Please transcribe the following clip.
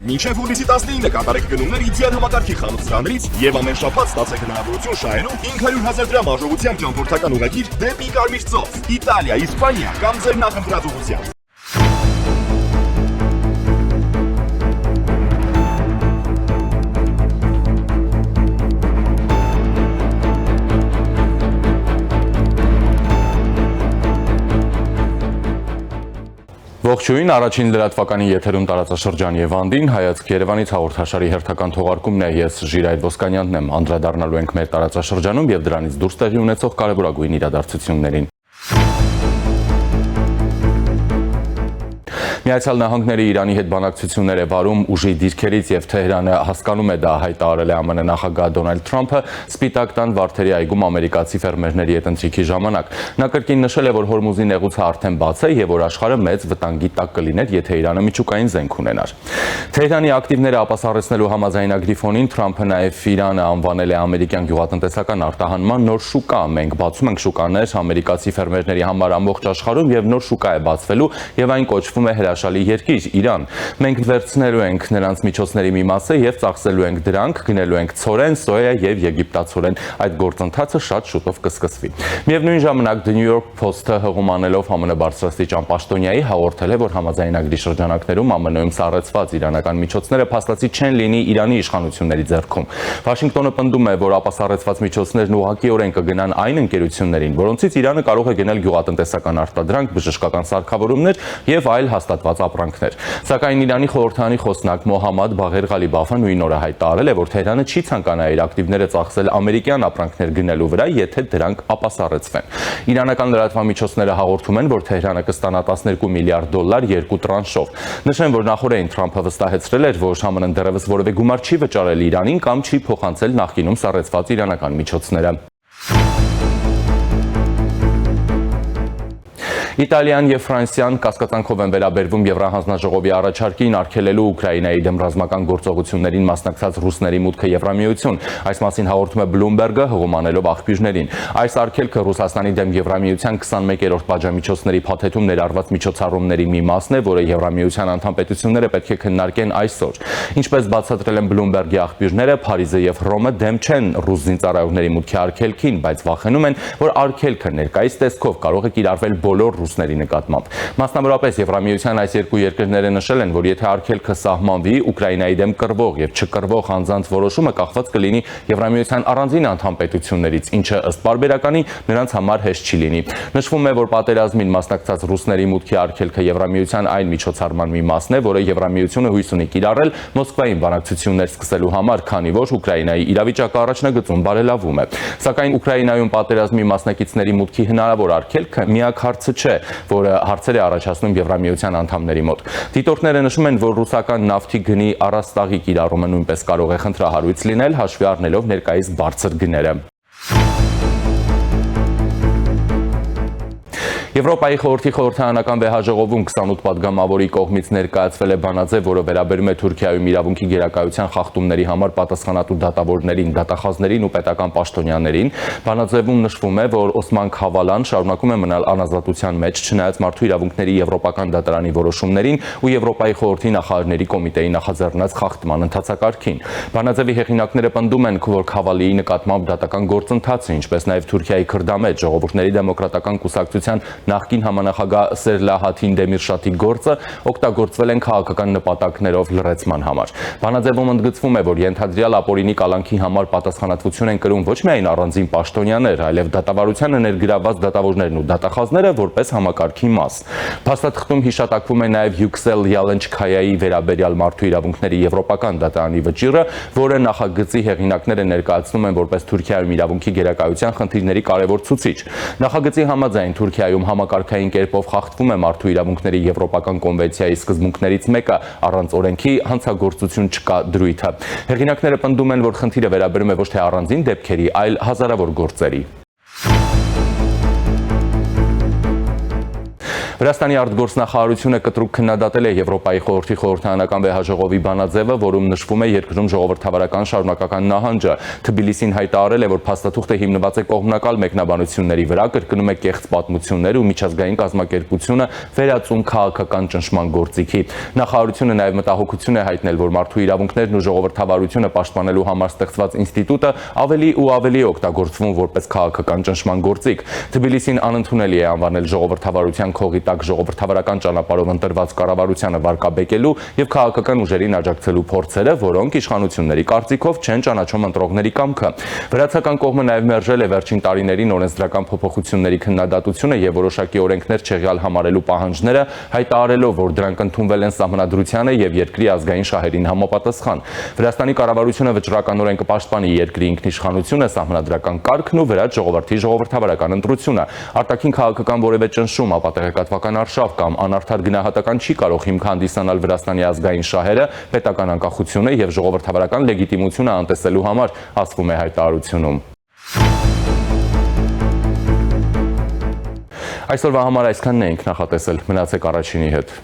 Մինչև հուլիսի 19-ը կատարեք գնումներ Իդեալ համակարգի խանութներից եւ ամեն շաբաթ ստացեք հնարավորություն շահելու 500,000 դրամ արժողությամբ ճամփորդական ուղղագիր դեպի Կարմիր ծով, Իտալիա, Իսպանիա կամ ձեր նախընտրած ուղղությամբ։ Ողջույն, առաջին լրատվականի եթերում տարածաշրջան եւ Անդին, հայացք Երևանից հաղորդաշարի հերթական թողարկումն է, ես Ժիրայր Ոսկանյանն եմ, անդրադառնալու ենք մեր տարածաշրջանում եւ դրանից դուրս տեղի ունեցող կարևորագույն իրադարձություններին։ Միացյալ Նահանգները Իրանի հետ բանակցություններ է վարում ուժի դիրքերից եւ Թեհրանը հասկանում է դա, հայտարարել է ԱՄՆ նախագահ Դոնալդ Թրամփը Սպիտակ տան Վարդերի այգում ամերիկացի ֆերմերների հետ ընթրիքի ժամանակ։ Նա կրկին նշել է, որ Հորմուզի նեղուցը արդեն բաց է եւ որ աշխարհը մեծ վտանգի տակ կլիներ, եթե Իրանը միջուկային զենք ունենար։ Թեհրանի ակտիվները ապասառեցնելու համաձայնագրի ֆոնին Թրամփը նաեւ Իրանը անվանել է ամերիկյան գյուղատնտեսական արտահանման նոր շուկա։ Մենք բացում ենք շուկաներ ամերիկացի ֆերմերների համար ամբողջ աշխարհում եւ նոր շուկա է բացվելու եւ այն կոչվում է հրաշալի երկիր Իրան։ Մենք վերցնելու ենք նրանց միջոցների մի մասը եւ ծախսելու ենք դրանք, գնելու ենք ցորեն, սոյա եւ եգիպտացորեն։ Այդ գործընթացը շատ շուտով կսկսվի։ Միևնույն ժամանակ The New York Post-ը հղումանելով ԱՄՆ բարձրաստիճան պաշտոնյայի հաղորդել է, որ համաձայնագրի շրջանակներում ԱՄՆ-ում սառեցված իրանական միջոցները փաստացի չեն լինի Իրանի իշխանությունների ձեռքում։ Վաշինգտոնը պնդում է, որ ապասառեցված միջոցներն ուղղակիորեն կգնան այն ընկերություններին, որոնցից Իրանը կարող է գնել գյուղատնտեսական արտադրանք, բժշկական սարքավորումներ եւ այլ հաստատված ապրանքներ։ Սակայն Իրանի խորհրդարանի խոսնակ Մոհամմադ Բաղեր Ղալիբաֆը նույն օրը հայտարարել է, որ Թեհրանը չի ցանկանա իր ակտիվները ծախսել ամերիկյան ապրանքներ գնելու վրա, եթե դրանք ապասառեցվեն։ Իրանական լրատվամիջոցները հաղորդում են, որ Թեհրանը կստանա $12 միլիարդ երկու տրանշով։ Նշեմ, որ նախորդին Թրամփը վստահեցրել էր, որ ԱՄՆ-ն դեռևս որևէ գումար չի վճարել Իրանին կամ չի փոխանցել նախկինում սառեցված իրանական միջոցները։ Իտալիան եւ Ֆրանսիան կասկածանքով են վերաբերվում Եվրահանձնաժողովի առաջարկին արգելելու Ուկրաինայի դեմ ռազմական գործողություններին մասնակցած ռուսների մուտքը Եվրամիություն։ Այս մասին հաղորդում է Bloomberg-ը հղումանելով աղբյուրներին։ Այս արգելքը Ռուսաստանի դեմ Եվրամիության 21-րդ պատժամիջոցների փաթեթում ներառված միջոցառումների մի մասն է, որը Եվրամիության անդամ պետությունները պետք է քննարկեն այսօր։ Ինչպես բացատրել են Bloomberg-ի աղբյուրները, Փարիզը եւ Հռոմը դեմ չեն ռուս զինծառայողների մուտքի արգելքին, բայց վախենում են, որ արգելքը ներկայիս տեսքով կարող է կիրառվել բոլոր ռուսների նկատմամբ։ Մասնավորապես Եվրամիության այս երկու երկրները նշել են, որ եթե արգելքը սահմանվի, Ուկրաինայի դեմ կռվող եւ չկռվող անձանց որոշումը կախված կլինի Եվրամիության առանձին անդամ պետություններից, ինչը ըստ պարբերականի նրանց համար հեշտ չի լինի։ Նշվում է, որ պատերազմին մասնակցած ռուսների մուտքի արգելքը Եվրամիության այն միջոցառման մի մասն է, որը Եվրամիությունը հույս ունի կիրառել Մոսկվային բանակցություններ սկսելու համար, քանի որ Ուկրաինայի իրավիճակը առաջնագծում բարելավում է։ Սակայն Ուկրաինայում պատերազմի մասնակիցների մուտքի հնարավոր արգելքը միակ հարցը չէ, որը հարցեր է առաջացնում Եվրամիության անդամների մոտ։ Դիտորդները նշում են, որ ռուսական նավթի գնի առաստաղի կիրառումը նույնպես կարող է խնդրահարույց լինել, հաշվի առնելով ներկայիս բարձր գները։ Եվրոպայի խորհրդի խորհրդարանական վեհաժողովում 28 պատգամավորի կողմից ներկայացվել է բանաձև, որը վերաբերում է Թուրքիայում իրավունքի գերակայության խախտումների համար պատասխանատու դատավորներին, դատախազներին ու պետական պաշտոնյաներին։ Բանաձևում նշվում է, որ Օսման Քավալան շարունակում է մնալ անազատության մեջ, չնայած Մարդու իրավունքների Եվրոպական դատարանի որոշումներին ու Եվրոպայի խորհրդի նախարարների կոմիտեի նախաձեռնած խախտման ընթացակարգին։ Բանաձևի հեղինակները պնդում են, որ Քավալիի նկատմամբ դատական գործընթացը, ինչպես նաև Թուրքիայի քրդամետ ժողովուրդների դեմոկրատական կուսակցության նախկին համանախագահ Սերլահաթին Դեմիրշատի գործը օգտագործվել են քաղաքական նպատակներով լրացման համար։ Բանաձևում ընդգծվում է, որ ենթադրյալ ապօրինի կալանքի համար պատասխանատվություն են կրում ոչ միայն առանձին պաշտոնյաներ, այլև դատավարությանը ներգրավված դատավորներն ու դատախազները որպես համակարգի մաս։ Փաստաթղթում հիշատակվում է նաև Յուքսել Յալենչքայայի վերաբերյալ Մարդու իրավունքների Եվրոպական դատարանի վճիռը, որը նախագծի հեղինակները ներկայացնում են որպես Թուրքիայում իրավունքի գերակայության խնդիրների կարևոր ցուցիչ։ Նախագծի համաձայն Թուրքիայում համակարգային կերպով խախտվում է Մարդու իրավունքների Եվրոպական կոնվենցիայի սկզբունքներից մեկը առանց օրենքի հանցագործություն չկա դրույթը։ Հեղինակները պնդում են, որ խնդիրը վերաբերում է ոչ թե առանձին դեպքերի, այլ հազարավոր գործերի։ Վրաստանի արտգործնախարարությունը կտրուկ քննադատել է Եվրոպայի խորհրդի խորհրդարանական վեհաժողովի բանաձևը, որում նշվում է երկրում ժողովրդավարական շարունակական նահանջը։ Թբիլիսին հայտարարել է, որ փաստաթուղթը հիմնված է կողմնակալ մեկնաբանությունների վրա, կրկնում է կեղծ պատմություններ ու միջազգային կազմակերպությունը վերածում քաղաքական ճնշման գործիքի։ Նախարարությունը նաև մտահոգություն է հայտնել, որ մարդու իրավունքներն ու ժողովրդավարությունը պաշտպանելու համար ստեղծված ինստիտուտը ավելի ու ավելի օգտագործվում որպես քաղաքական ճնշման գործիք։ Թբիլիսին անընդունելի է անվանել ժողովրդավարության քողի տակ ժողովրդավարական ճանապարհով ընտրված կառավարությանը վարկաբեկելու եւ քաղաքական ուժերին աջակցելու փորձերը, որոնք իշխանությունների կարծիքով չեն ճանաչում ընտրողների կամքը։ Վրացական կողմը նաև մերժել է վերջին տարիներին օրենսդրական փոփոխությունների քննադատությունը եւ որոշակի օրենքներ չեղյալ համարելու պահանջները, հայտարարելով, որ դրանք ընդունվել են սահմանադրությանը եւ երկրի ազգային շահերին համապատասխան։ Վրաստանի կառավարությունը վճռականորեն կպաշտպանի երկրի ինքնիշխանությունը, սահմանադրական կարգն ու վրաց ժողովրդի ժողովրդավարական ընտրությունը։ Արտաքին քաղաքական որևէ ճնշում, ապատեղեկատվական արշավ կամ անարդար գնահատական չի կարող հիմք հանդիսանալ Վրաստանի ազգային շահերը, պետական անկախությունը եւ ժողովրդավարական լեգիտիմությունը անտեսելու համար, ասվում է հայտարարությունում։ Այսօրվա համար այսքանն էինք նախատեսել, մնացեք առաջինի հետ։